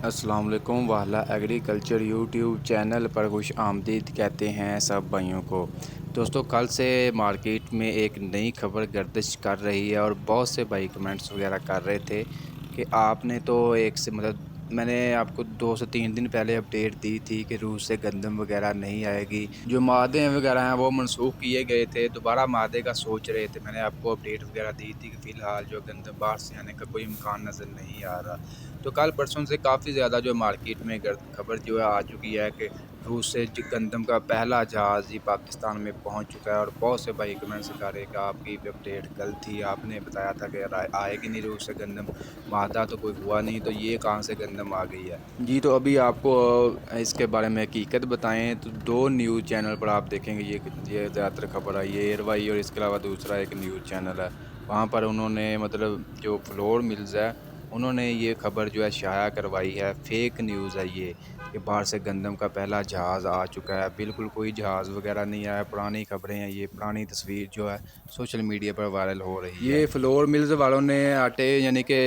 السلام علیکم۔ Wahla agriculture YouTube channel پر خوش آمدید کہتے ہیں سب بھائیوں کو۔ دوستو، کل سے مارکیٹ میں ایک نئی خبر گردش کر رہی ہے اور بہت سے بھائی کمنٹس وغیرہ کر رہے تھے کہ آپ نے تو میں نے آپ کو 2 سے 3 دن پہلے اپڈیٹ دی تھی کہ روس سے گندم وغیرہ نہیں آئے گی، جو مادے وغیرہ ہیں وہ منسوخ کیے گئے تھے، دوبارہ مادے کا سوچ رہے تھے۔ میں نے آپ کو اپڈیٹ وغیرہ دی تھی کہ فی الحال جو گندم باہر سے آنے کا کوئی امکان نظر نہیں آ رہا۔ تو کل پرسوں سے کافی زیادہ جو مارکیٹ میں خبر جو ہے آ چکی ہے کہ روس سے گندم کا پہلا جہاز ہی پاکستان میں پہنچ چکا ہے، اور بہت سے بھائی کمنٹس کر رہے کہ آپ کی اپڈیٹ غلط تھی، آپ نے بتایا تھا کہ آئے گی نہیں روس سے گندم، مادہ تو کوئی ہوا نہیں، تو یہ کہاں سے گندم آ گئی ہے جی۔ تو ابھی آپ کو اس کے بارے میں حقیقت بتائیں تو 2 نیوز چینل پر آپ دیکھیں گے یہ زیادہ تر خبر آئی ہے، ایئروائی، اور اس کے علاوہ دوسرا ایک نیوز چینل ہے، وہاں پر انہوں نے جو فلور ملز ہے انہوں نے یہ خبر جو ہے شائع کروائی ہے۔ فیک نیوز ہے یہ کہ باہر سے گندم کا پہلا جہاز آ چکا ہے، بالکل کوئی جہاز وغیرہ نہیں آیا، پرانی خبریں ہیں، یہ پرانی تصویر جو ہے سوشل میڈیا پر وائرل ہو رہی ہے۔ یہ فلور ملز والوں نے آٹے یعنی کہ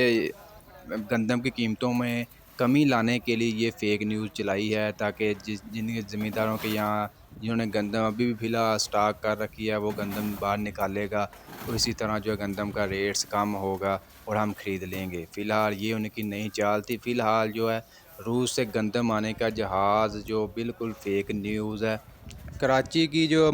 گندم کی قیمتوں میں کمی لانے کے لیے یہ فیک نیوز چلائی ہے، تاکہ جن کے زمینداروں کے یہاں جنہوں نے گندم ابھی بھی فی الحال اسٹاک کر رکھی ہے وہ گندم باہر نکالے گا، تو اسی طرح جو ہے گندم کا ریٹس کم ہوگا اور ہم خرید لیں گے۔ فی الحال یہ ان کی نہیں چال تھی۔ فی الحال جو ہے روس سے گندم آنے کا جہاز جو بالکل فیک نیوز ہے۔ کراچی کی جو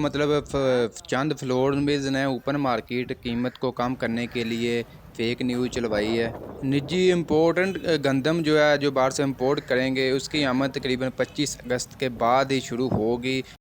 چند فلور ملز نے اوپن مارکیٹ قیمت کو کم کرنے کے لیے فیک نیوز چلوائی ہے۔ نجی امپورٹنٹ گندم جو باہر سے امپورٹ کریں گے اس کی آمد تقریباً 25 اگست کے بعد ہی شروع ہوگی۔